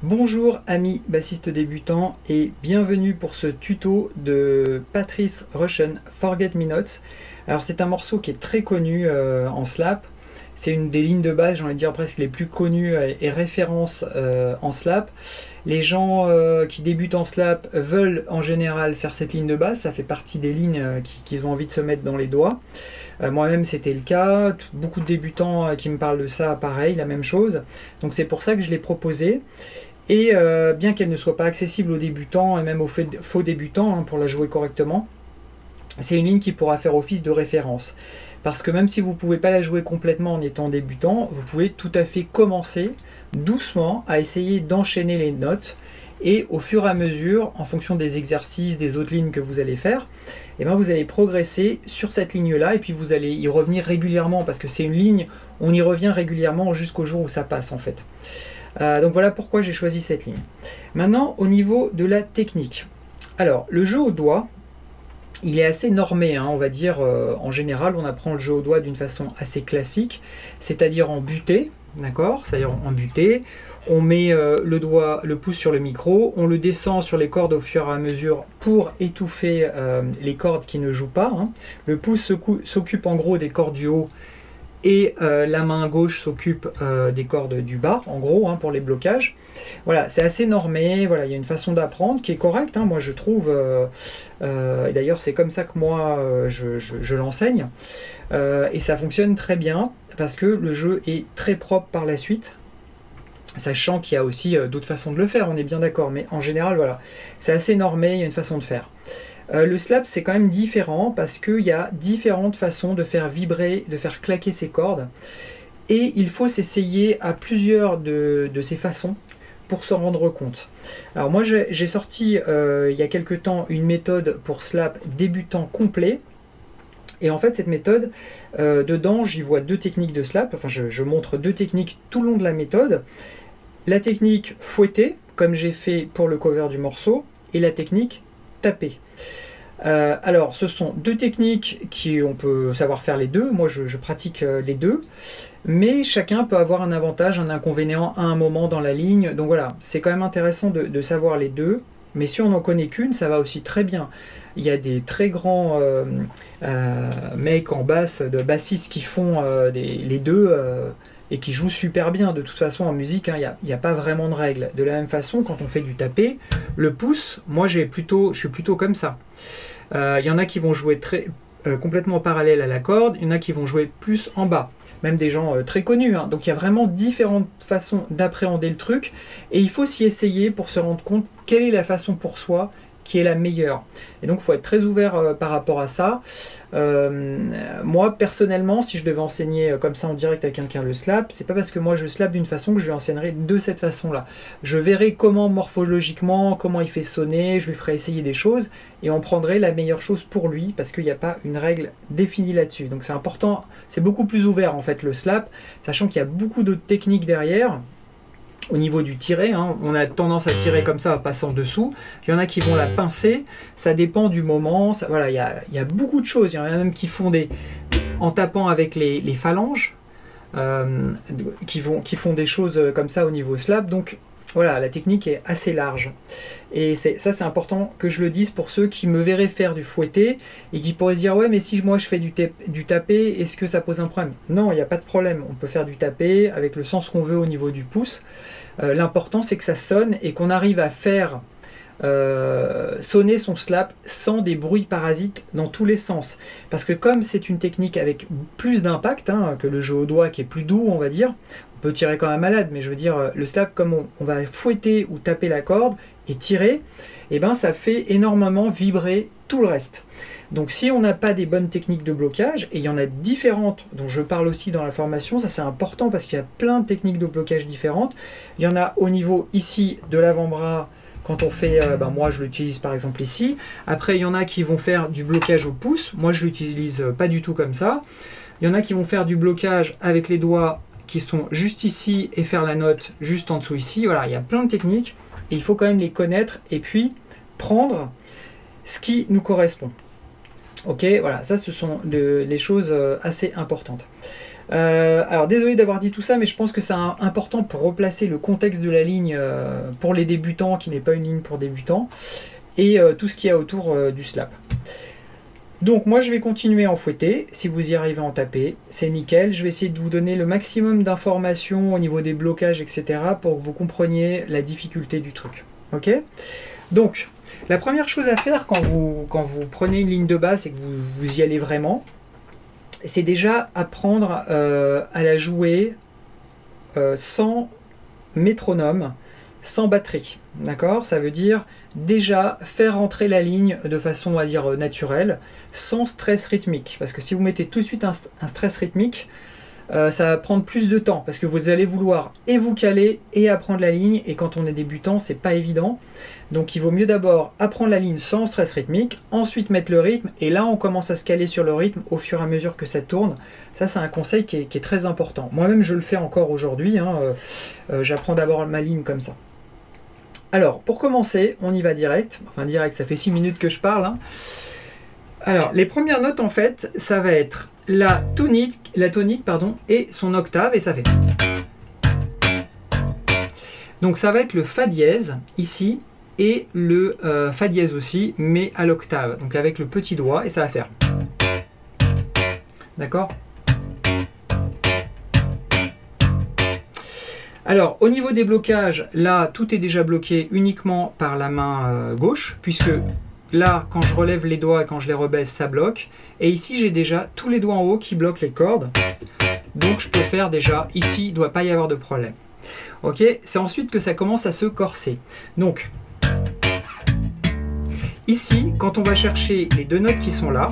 Bonjour amis bassistes débutants et bienvenue pour ce tuto de Patrice Rushen Forget Me Nots. Alors c'est un morceau qui est très connu en slap. C'est une des lignes de base, j'ai envie de dire presque les plus connues et références en slap. Les gens qui débutent en slap veulent en général faire cette ligne de base, ça fait partie des lignes qu'ils ont envie de se mettre dans les doigts. Moi-même c'était le cas, beaucoup de débutants qui me parlent de ça, pareil, la même chose. Donc c'est pour ça que je l'ai proposé. Et bien qu'elle ne soit pas accessible aux débutants et même aux faux débutants pour la jouer correctement, c'est une ligne qui pourra faire office de référence. Parce que même si vous ne pouvez pas la jouer complètement en étant débutant, vous pouvez tout à fait commencer doucement à essayer d'enchaîner les notes. Et au fur et à mesure, en fonction des exercices, des autres lignes que vous allez faire, et bien vous allez progresser sur cette ligne-là et puis vous allez y revenir régulièrement parce que c'est une ligne, on y revient régulièrement jusqu'au jour où ça passe en fait. Donc voilà pourquoi j'ai choisi cette ligne. Maintenant, au niveau de la technique. Alors, le jeu au doigt, il est assez normé, on va dire. En général, on apprend le jeu au doigt d'une façon assez classique, c'est-à-dire en butée, d'accord? C'est-à-dire en butée. On met le pouce sur le micro, on le descend sur les cordes au fur et à mesure pour étouffer les cordes qui ne jouent pas. Le pouce s'occupe en gros des cordes du haut, et la main gauche s'occupe des cordes du bas, en gros, pour les blocages. Voilà, c'est assez normé, voilà, il y a une façon d'apprendre qui est correcte, moi je trouve, et d'ailleurs c'est comme ça que moi je l'enseigne, et ça fonctionne très bien, parce que le jeu est très propre par la suite, sachant qu'il y a aussi d'autres façons de le faire, on est bien d'accord, mais en général, voilà, c'est assez normé, il y a une façon de faire. Le slap c'est quand même différent parce qu'il y a différentes façons de faire vibrer, de faire claquer ces cordes et il faut s'essayer à plusieurs de ces façons pour s'en rendre compte. Alors moi j'ai sorti il y a quelques temps une méthode pour slap débutant complet et en fait cette méthode, dedans j'y vois deux techniques de slap, enfin je montre deux techniques tout le long de la méthode. La technique fouetter comme j'ai fait pour le cover du morceau et la technique taper. Alors ce sont deux techniques qui on peut savoir faire les deux, moi je pratique les deux, mais chacun peut avoir un avantage, un inconvénient à un moment dans la ligne, donc voilà, c'est quand même intéressant de savoir les deux, mais si on n'en connaît qu'une, ça va aussi très bien. Il y a des très grands mecs en basse, de bassistes qui font les deux, et qui jouent super bien. De toute façon, en musique, il n'y a pas vraiment de règles. De la même façon, quand on fait du tapé, le pouce, moi je suis plutôt comme ça. Il y en a qui vont jouer complètement parallèle à la corde, il y en a qui vont jouer plus en bas. Même des gens très connus. Donc il y a vraiment différentes façons d'appréhender le truc, et il faut s'y essayer pour se rendre compte quelle est la façon pour soi qui est la meilleure. Et donc il faut être très ouvert par rapport à ça. Moi personnellement, si je devais enseigner comme ça en direct à quelqu'un le slap, c'est pas parce que moi je slap d'une façon que je lui enseignerai de cette façon là. Je verrai comment morphologiquement, comment il fait sonner, je lui ferai essayer des choses et on prendrait la meilleure chose pour lui parce qu'il n'y a pas une règle définie là-dessus. Donc c'est important, c'est beaucoup plus ouvert en fait le slap, sachant qu'il y a beaucoup d'autres techniques derrière. Au niveau du tirer, on a tendance à tirer comme ça en passant dessous. Il y en a qui vont la pincer, ça dépend du moment. Voilà, il y a beaucoup de choses. Il y en a même qui font en tapant avec les phalanges, qui font des choses comme ça au niveau slap. Donc voilà, la technique est assez large. Et ça c'est important que je le dise pour ceux qui me verraient faire du fouetté et qui pourraient se dire ouais mais si moi je fais du tapé, est-ce que ça pose un problème? Non, il n'y a pas de problème, on peut faire du tapé avec le sens qu'on veut au niveau du pouce. L'important c'est que ça sonne et qu'on arrive à faire sonner son slap sans des bruits parasites dans tous les sens. Parce que comme c'est une technique avec plus d'impact que le jeu au doigt qui est plus doux on va dire, on peut tirer comme un malade, mais je veux dire le slap comme on va fouetter ou taper la corde et tirer, et ben ça fait énormément vibrer tout le reste. Donc si on n'a pas des bonnes techniques de blocage, et il y en a différentes dont je parle aussi dans la formation, ça c'est important parce qu'il y a plein de techniques de blocage différentes. Il y en a au niveau ici de l'avant-bras, quand on fait, moi je l'utilise par exemple ici. Après il y en a qui vont faire du blocage au pouce, moi je l'utilise pas du tout comme ça. Il y en a qui vont faire du blocage avec les doigts qui sont juste ici et faire la note juste en dessous ici. Voilà, il y a plein de techniques et il faut quand même les connaître et puis prendre ce qui nous correspond. Ok, voilà, ça ce sont les choses assez importantes. Alors désolé d'avoir dit tout ça, mais je pense que c'est important pour replacer le contexte de la ligne pour les débutants, qui n'est pas une ligne pour débutants, et tout ce qu'il y a autour du slap. Donc moi je vais continuer à en fouetter, si vous y arrivez à en taper, c'est nickel. Je vais essayer de vous donner le maximum d'informations au niveau des blocages, etc. pour que vous compreniez la difficulté du truc. Ok? Donc, la première chose à faire quand vous prenez une ligne de basse et que vous y allez vraiment, c'est déjà apprendre à la jouer sans métronome, sans batterie. D'accord? Ça veut dire déjà faire rentrer la ligne de façon, on va dire, naturelle, sans stress rythmique. Parce que si vous mettez tout de suite un stress rythmique, ça va prendre plus de temps, parce que vous allez vouloir et vous caler et apprendre la ligne, et quand on est débutant, c'est pas évident. Donc il vaut mieux d'abord apprendre la ligne sans stress rythmique, ensuite mettre le rythme, et là on commence à se caler sur le rythme au fur et à mesure que ça tourne. Ça c'est un conseil qui est très important. Moi-même je le fais encore aujourd'hui, hein, j'apprends d'abord ma ligne comme ça. Alors pour commencer, on y va direct, enfin direct, ça fait 6 minutes que je parle. Hein. Alors les premières notes en fait, ça va être la tonique et son octave, et ça fait. Donc ça va être le fa dièse ici, et le fa dièse aussi, mais à l'octave, donc avec le petit doigt, et ça va faire. D'accord? Alors au niveau des blocages, là tout est déjà bloqué uniquement par la main gauche, puisque là quand je relève les doigts et quand je les rebaisse ça bloque, et ici j'ai déjà tous les doigts en haut qui bloquent les cordes, donc je peux faire déjà, ici il ne doit pas y avoir de problème. Ok, c'est ensuite que ça commence à se corser. Donc ici quand on va chercher les deux notes qui sont là,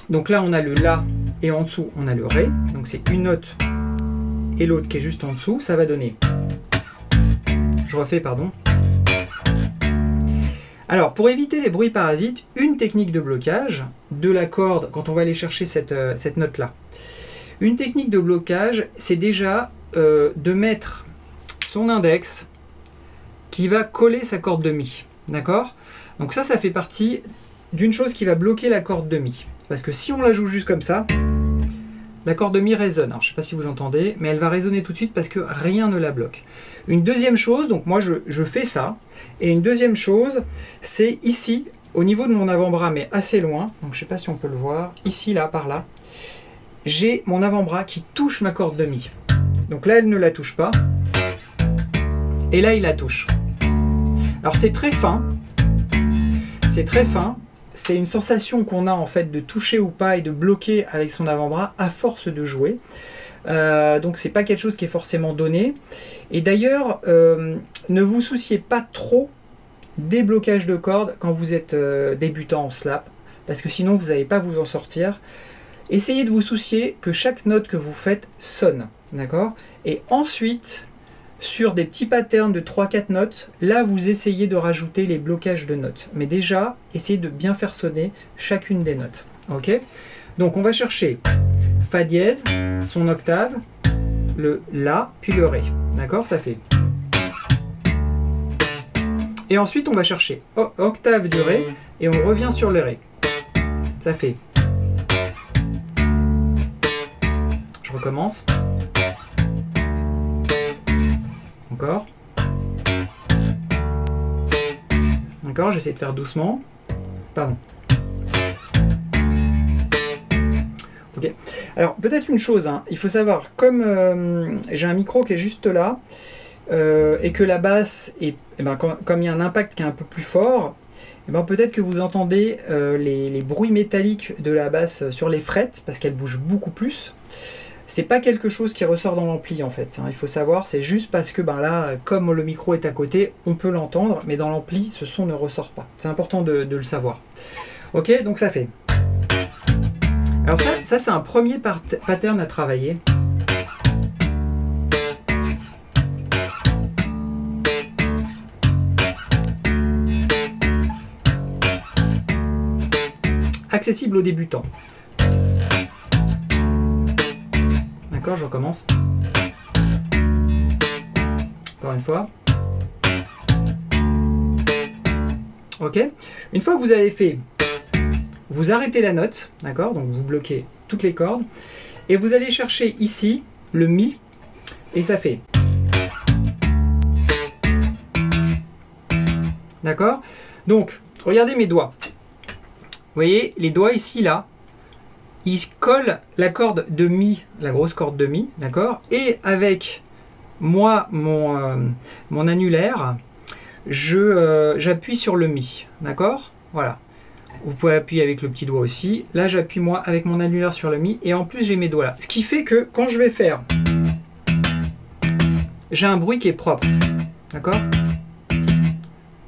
donc là on a le la et en dessous on a le ré, donc c'est une note et l'autre qui est juste en dessous, ça va donner, je refais pardon. Alors pour éviter les bruits parasites, une technique de blocage de la corde quand on va aller chercher cette note là, une technique de blocage, c'est déjà de mettre son index qui va coller sa corde de mi, d'accord? Donc ça fait partie d'une chose qui va bloquer la corde de mi, parce que si on la joue juste comme ça, la corde de mi résonne. Alors, je ne sais pas si vous entendez, mais elle va résonner tout de suite parce que rien ne la bloque. Une deuxième chose, donc moi je fais ça, et une deuxième chose, c'est ici, au niveau de mon avant-bras, mais assez loin, donc je ne sais pas si on peut le voir, ici, là, par là, j'ai mon avant-bras qui touche ma corde de mi. Donc là, elle ne la touche pas, et là, il la touche. Alors c'est très fin, c'est une sensation qu'on a en fait de toucher ou pas et de bloquer avec son avant-bras à force de jouer. Donc c'est pas quelque chose qui est forcément donné. Et d'ailleurs, ne vous souciez pas trop des blocages de cordes quand vous êtes débutant en slap, parce que sinon vous n'allez pas vous en sortir. Essayez de vous soucier que chaque note que vous faites sonne, d'accord? Et ensuite, sur des petits patterns de 3-4 notes, là vous essayez de rajouter les blocages de notes. Mais déjà, essayez de bien faire sonner chacune des notes. Ok? Donc on va chercher fa dièse, son octave, le la, puis le ré. D'accord? Ça fait. Et ensuite on va chercher octave du ré et on revient sur le ré. Ça fait. Je recommence. Encore. D'accord, j'essaie de faire doucement. Pardon. Ok. Alors, peut-être une chose, hein, il faut savoir, comme j'ai un micro qui est juste là, et que la basse, comme il y a un impact qui est un peu plus fort, peut-être que vous entendez les bruits métalliques de la basse sur les frettes, parce qu'elle bouge beaucoup plus. C'est pas quelque chose qui ressort dans l'ampli en fait, hein, il faut savoir, c'est juste parce que là, comme le micro est à côté, on peut l'entendre, mais dans l'ampli, ce son ne ressort pas. C'est important de le savoir. Ok, donc ça fait. Alors ça c'est un premier pattern à travailler. Accessible aux débutants. D'accord, je recommence. Encore une fois. Ok. Une fois que vous avez fait, vous arrêtez la note, d'accord, donc vous bloquez toutes les cordes. Et vous allez chercher ici le Mi, et ça fait. D'accord? Donc, regardez mes doigts. Vous voyez, les doigts ici, là, ils collent la corde de Mi, la grosse corde de Mi, d'accord? Et avec moi, mon annulaire, j'appuie sur le Mi, d'accord? Voilà. Vous pouvez appuyer avec le petit doigt aussi. Là, j'appuie moi avec mon annulaire sur le Mi, et en plus, j'ai mes doigts là. Ce qui fait que quand je vais faire, j'ai un bruit qui est propre, d'accord?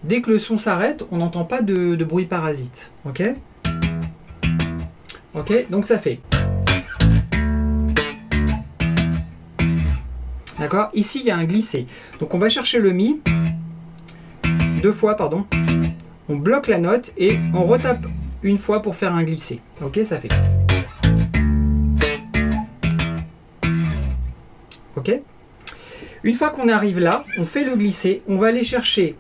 Dès que le son s'arrête, on n'entend pas de bruit parasite, ok? Ok, donc ça fait. D'accord? Ici, il y a un glissé. Donc on va chercher le Mi. 2 fois, pardon. On bloque la note et on retape une fois pour faire un glissé. Ok, ça fait. Ok? Une fois qu'on arrive là, on fait le glissé. On va aller chercher.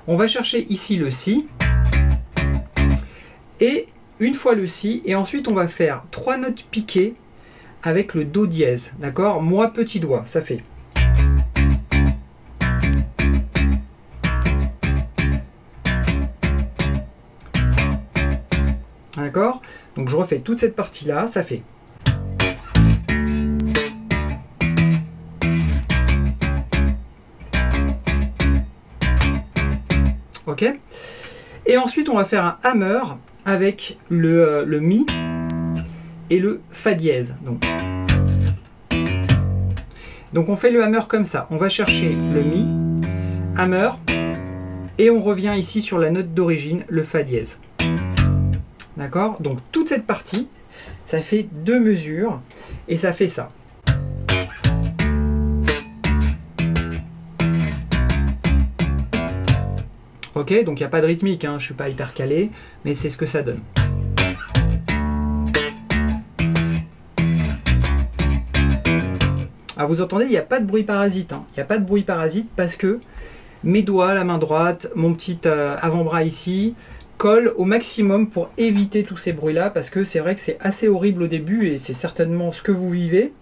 On va chercher ici le Si. Et une fois le Si, et ensuite on va faire 3 notes piquées avec le Do dièse, d'accord? Moi petit doigt, ça fait. D'accord? Donc je refais toute cette partie-là, ça fait. Ok? Et ensuite on va faire un hammer avec le Mi et le Fa dièse. Donc on fait le hammer comme ça. On va chercher le Mi, hammer, et on revient ici sur la note d'origine, le Fa dièse. D'accord? Donc toute cette partie, ça fait 2 mesures, et ça fait ça. Ok, donc il n'y a pas de rythmique, hein, je ne suis pas hyper calé, mais c'est ce que ça donne. Alors vous entendez, il n'y a pas de bruit parasite. Hein. Il n'y a pas de bruit parasite parce que mes doigts, la main droite, mon petit avant-bras ici, collent au maximum pour éviter tous ces bruits-là, parce que c'est vrai que c'est assez horrible au début, et c'est certainement ce que vous vivez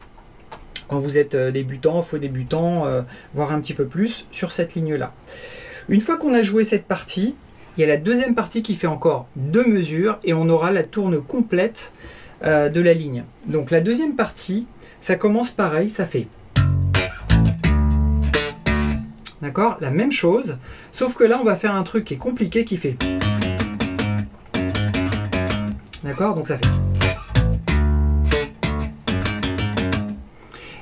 quand vous êtes débutant, faux débutant, voire un petit peu plus, sur cette ligne-là. Une fois qu'on a joué cette partie, il y a la deuxième partie qui fait encore 2 mesures et on aura la tourne complète de la ligne. Donc la deuxième partie, ça commence pareil, ça fait. D'accord? La même chose, sauf que là on va faire un truc qui est compliqué qui fait. D'accord? Donc ça fait.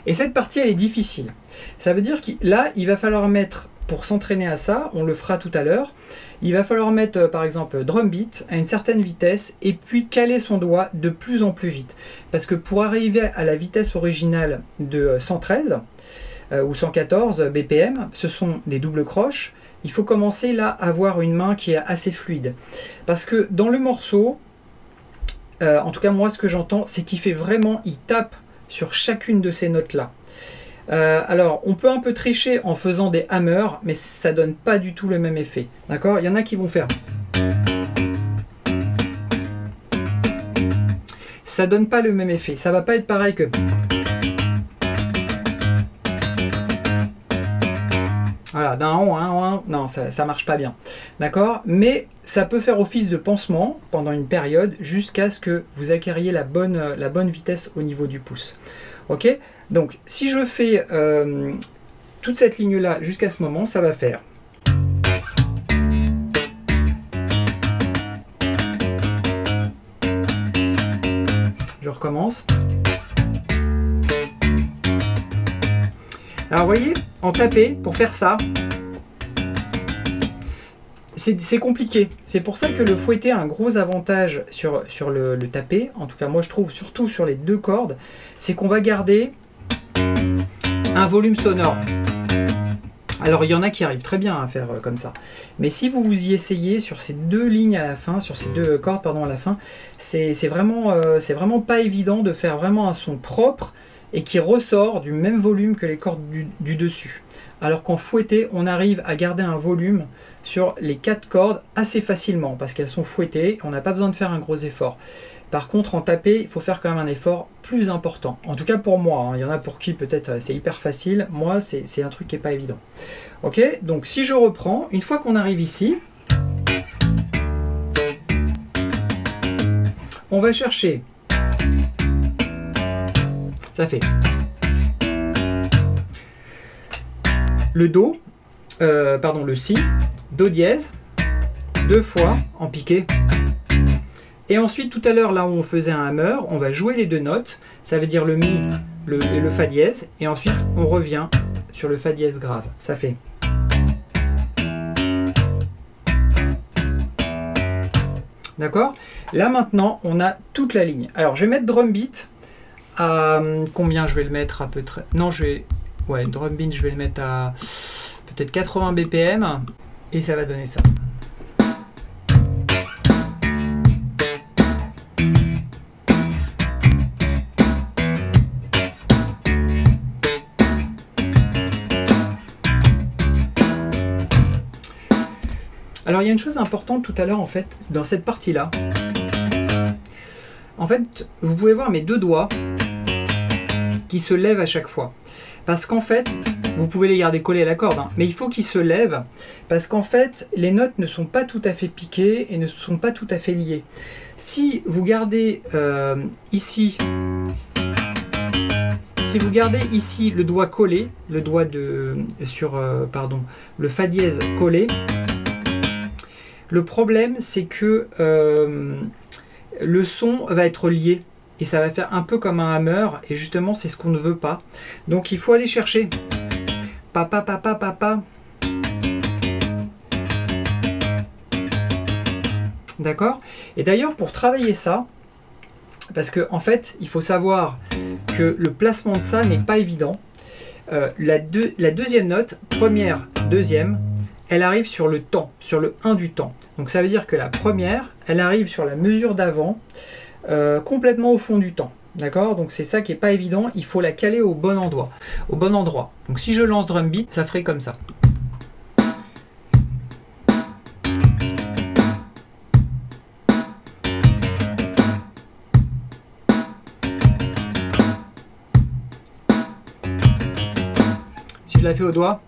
Et cette partie elle est difficile. Ça veut dire que là il va falloir mettre, pour s'entraîner à ça, on le fera tout à l'heure, il va falloir mettre par exemple drum beat à une certaine vitesse et puis caler son doigt de plus en plus vite. Parce que pour arriver à la vitesse originale de 113 ou 114 BPM, ce sont des doubles croches, il faut commencer là à avoir une main qui est assez fluide. Parce que dans le morceau, en tout cas moi ce que j'entends, c'est qu'il fait vraiment, il tape sur chacune de ces notes là. Alors, on peut un peu tricher en faisant des hammers, mais ça donne pas du tout le même effet. D'accord? Il y en a qui vont faire. Ça donne pas le même effet. Ça va pas être pareil que. Voilà, d'un rond, hein, non, ça marche pas bien. D'accord? Mais ça peut faire office de pansement pendant une période jusqu'à ce que vous acquériez la bonne vitesse au niveau du pouce. Ok? Donc, si je fais toute cette ligne-là jusqu'à ce moment, ça va faire. Je recommence. Alors, vous voyez, en tapé, pour faire ça, c'est compliqué. C'est pour ça que le fouetté a un gros avantage sur le tapé. En tout cas, moi, je trouve, surtout sur les 2 cordes, c'est qu'on va garder un volume sonore. Alors il y en a qui arrivent très bien à faire comme ça, mais si vous vous y essayez sur ces 2 lignes à la fin, sur ces 2 cordes pardon à la fin, c'est vraiment pas évident de faire vraiment un son propre et qui ressort du même volume que les cordes du dessus. alors qu'en fouetté, on arrive à garder un volume sur les 4 cordes assez facilement, parce qu'elles sont fouettées, on n'a pas besoin de faire un gros effort. Par contre, en tapé, il faut faire quand même un effort plus important. En tout cas pour moi, hein. Il y en a pour qui peut-être c'est hyper facile. Moi, c'est un truc qui n'est pas évident. Ok, donc si je reprends, une fois qu'on arrive ici, on va chercher. Ça fait le Do, le Si, Do dièse, 2 fois en piqué. Et ensuite, tout à l'heure, là où on faisait un hammer, on va jouer les 2 notes. Ça veut dire le Mi, le Fa dièse. Et ensuite, on revient sur le Fa dièse grave. Ça fait. D'accord? Là, maintenant, on a toute la ligne. Alors, je vais mettre drum beat à combien je vais le mettre à peu près. Non, je vais. Ouais, drum beat, je vais le mettre à peut-être 80 BPM. Et ça va donner ça. Alors il y a une chose importante tout à l'heure en fait, dans cette partie-là. En fait, vous pouvez voir mes 2 doigts qui se lèvent à chaque fois. Parce qu'en fait, vous pouvez les garder collés à la corde, hein, mais il faut qu'ils se lèvent parce qu'en fait, les notes ne sont pas tout à fait piquées et ne sont pas tout à fait liées. Si vous gardez ici... Si vous gardez ici le doigt collé, le doigt sur le Fa dièse collé, le problème c'est que le son va être lié et ça va faire un peu comme un hammer et justement c'est ce qu'on ne veut pas. Donc il faut aller chercher papa papa papa. D'accord? Et d'ailleurs pour travailler ça, parce que en fait il faut savoir que le placement de ça n'est pas évident. La deuxième note, première, deuxième, elle arrive sur le temps, sur le 1 du temps. Donc ça veut dire que la première, elle arrive sur la mesure d'avant, complètement au fond du temps. D'accord? Donc c'est ça qui n'est pas évident, il faut la caler au bon endroit. Donc si je lance drum beat, ça ferait comme ça. Si je la fais au doigt,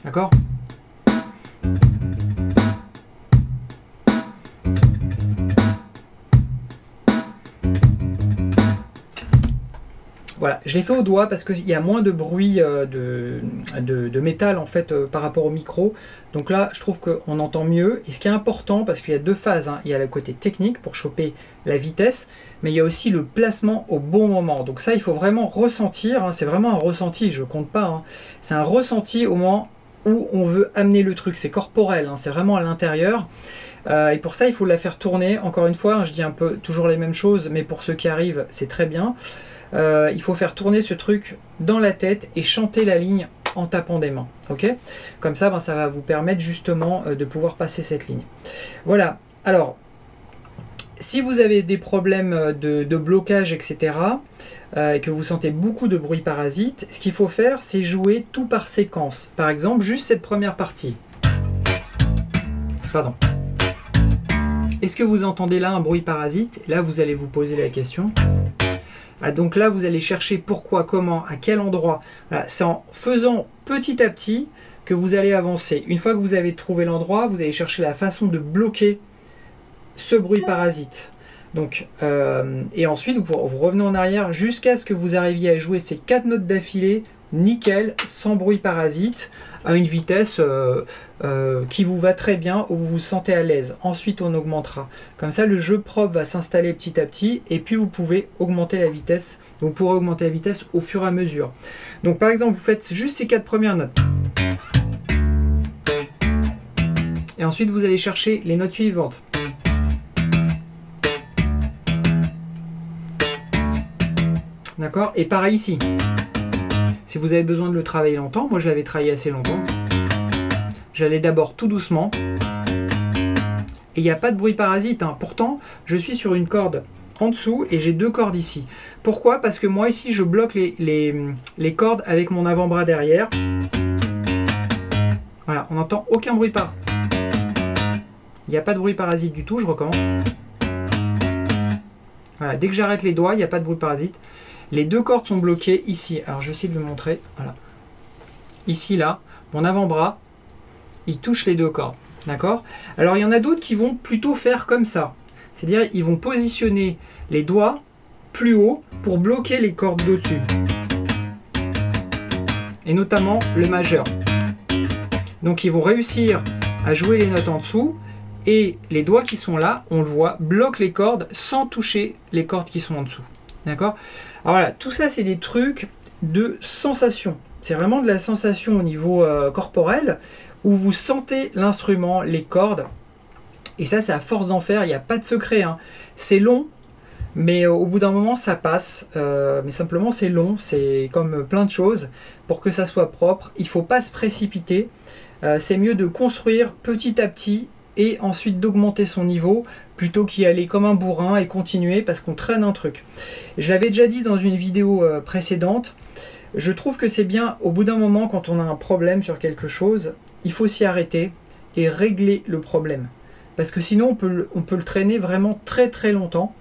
d'accord? Voilà, je l'ai fait au doigt parce qu'il y a moins de bruit de métal en fait par rapport au micro. Donc là, je trouve qu'on entend mieux. Et ce qui est important, parce qu'il y a 2 phases, hein. Il y a le côté technique pour choper la vitesse, mais il y a aussi le placement au bon moment. Donc ça, il faut vraiment ressentir. Hein. C'est vraiment un ressenti, je ne compte pas. Hein. C'est un ressenti au moment où on veut amener le truc. C'est corporel, hein. C'est vraiment à l'intérieur. Et pour ça, il faut la faire tourner. Encore une fois, hein, je dis un peu toujours les mêmes choses, mais pour ceux qui arrivent, c'est très bien. Il faut faire tourner ce truc dans la tête et chanter la ligne en tapant des mains. Ok? Comme ça, ben, ça va vous permettre justement de pouvoir passer cette ligne. Voilà. Alors, si vous avez des problèmes de blocage, etc., et que vous sentez beaucoup de bruit parasite, ce qu'il faut faire, c'est jouer tout par séquence. Par exemple, juste cette première partie. Pardon. Est-ce que vous entendez là un bruit parasite? Là, vous allez vous poser la question. Ah, donc là, vous allez chercher pourquoi, comment, à quel endroit. Voilà, c'est en faisant petit à petit que vous allez avancer. Une fois que vous avez trouvé l'endroit, vous allez chercher la façon de bloquer ce bruit parasite. Donc, et ensuite, vous revenez en arrière jusqu'à ce que vous arriviez à jouer ces 4 notes d'affilée, nickel, sans bruit parasite, à une vitesse qui vous va très bien, où vous vous sentez à l'aise. Ensuite, on augmentera. Comme ça, le jeu propre va s'installer petit à petit, et puis vous pouvez augmenter la vitesse. Vous pourrez augmenter la vitesse au fur et à mesure. Donc, par exemple, vous faites juste ces 4 premières notes. Et ensuite, vous allez chercher les notes suivantes. D'accord? Et pareil ici. Si vous avez besoin de le travailler longtemps, moi je l'avais travaillé assez longtemps, j'allais d'abord tout doucement, et il n'y a pas de bruit parasite, hein. Pourtant, je suis sur une corde en dessous et j'ai 2 cordes ici. Pourquoi? Parce que moi ici, je bloque les cordes avec mon avant-bras derrière. Voilà, on n'entend aucun bruit par. Il n'y a pas de bruit parasite du tout, je recommence. Voilà, dès que j'arrête les doigts, il n'y a pas de bruit parasite. Les 2 cordes sont bloquées ici. Alors je vais essayer de vous montrer. Voilà. Ici, là, mon avant-bras, il touche les 2 cordes. D'accord? Alors il y en a d'autres qui vont plutôt faire comme ça. C'est-à-dire ils vont positionner les doigts plus haut pour bloquer les cordes d'au-dessus. Et notamment le majeur. Donc ils vont réussir à jouer les notes en dessous. Et les doigts qui sont là, on le voit, bloquent les cordes sans toucher les cordes qui sont en dessous. D'accord? Alors voilà, tout ça c'est des trucs de sensation. C'est vraiment de la sensation au niveau corporel, où vous sentez l'instrument, les cordes. Et ça c'est à force d'en faire, il n'y a pas de secret, hein. C'est long, mais au bout d'un moment ça passe. Mais simplement c'est long, c'est comme plein de choses. Pour que ça soit propre, il ne faut pas se précipiter. C'est mieux de construire petit à petit et ensuite d'augmenter son niveau plutôt qu'y aller comme un bourrin et continuer parce qu'on traîne un truc. Je l'avais déjà dit dans une vidéo précédente, je trouve que c'est bien au bout d'un moment quand on a un problème sur quelque chose, il faut s'y arrêter et régler le problème. Parce que sinon on peut le traîner vraiment très très longtemps.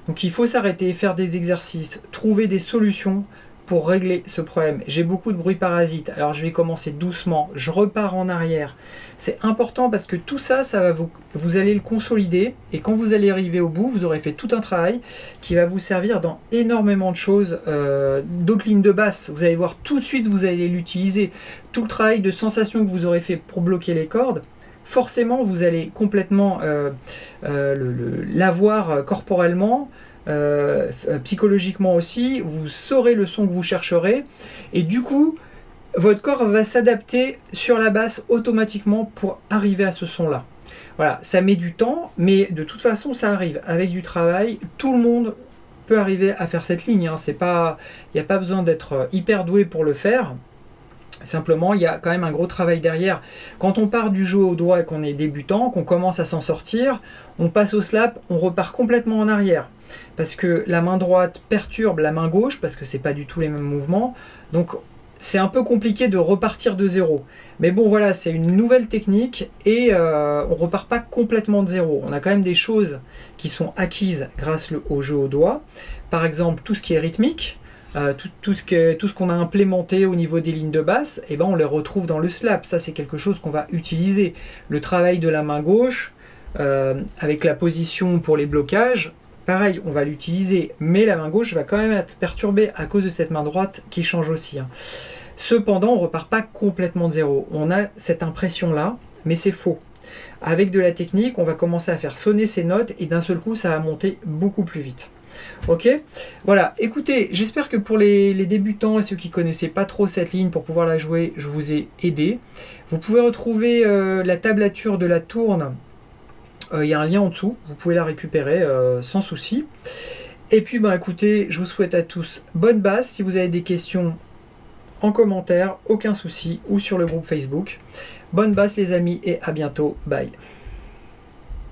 Donc il faut s'arrêter, faire des exercices, trouver des solutions pour régler ce problème. J'ai beaucoup de bruit parasite, alors je vais commencer doucement, je repars en arrière. C'est important parce que tout ça, vous allez le consolider et quand vous allez arriver au bout, vous aurez fait tout un travail qui va vous servir dans énormément de choses. D'autres lignes de basse, vous allez voir tout de suite, vous allez l'utiliser. Tout le travail de sensation que vous aurez fait pour bloquer les cordes, forcément vous allez complètement l'avoir corporellement. Psychologiquement aussi, vous saurez le son que vous chercherez et du coup votre corps va s'adapter sur la basse automatiquement pour arriver à ce son là. Voilà, ça met du temps mais de toute façon ça arrive avec du travail, tout le monde peut arriver à faire cette ligne, hein. Il n'y a pas besoin d'être hyper doué pour le faire. Simplement, il y a quand même un gros travail derrière. Quand on part du jeu au doigt et qu'on est débutant, qu'on commence à s'en sortir, on passe au slap, on repart complètement en arrière. Parce que la main droite perturbe la main gauche, parce que c'est pas du tout les mêmes mouvements. Donc c'est un peu compliqué de repartir de zéro. Mais bon voilà, c'est une nouvelle technique et on repart pas complètement de zéro. On a quand même des choses qui sont acquises grâce au jeu au doigt. Par exemple, tout ce qui est rythmique. Tout ce qu'on a implémenté au niveau des lignes de basse, eh ben on les retrouve dans le slap. Ça c'est quelque chose qu'on va utiliser. Le travail de la main gauche, avec la position pour les blocages, pareil, on va l'utiliser. Mais la main gauche va quand même être perturbée à cause de cette main droite qui change aussi, hein. Cependant, on ne repart pas complètement de zéro. On a cette impression-là, mais c'est faux. Avec de la technique, on va commencer à faire sonner ces notes et d'un seul coup, ça va monter beaucoup plus vite. Ok, voilà, écoutez, j'espère que pour les débutants et ceux qui ne connaissaient pas trop cette ligne pour pouvoir la jouer, je vous ai aidé. Vous pouvez retrouver la tablature de la tourne, il y a un lien en dessous, vous pouvez la récupérer sans souci. Et puis ben, écoutez, je vous souhaite à tous bonne basse. Si vous avez des questions en commentaire, aucun souci, ou sur le groupe Facebook. Bonne basse les amis et à bientôt, bye.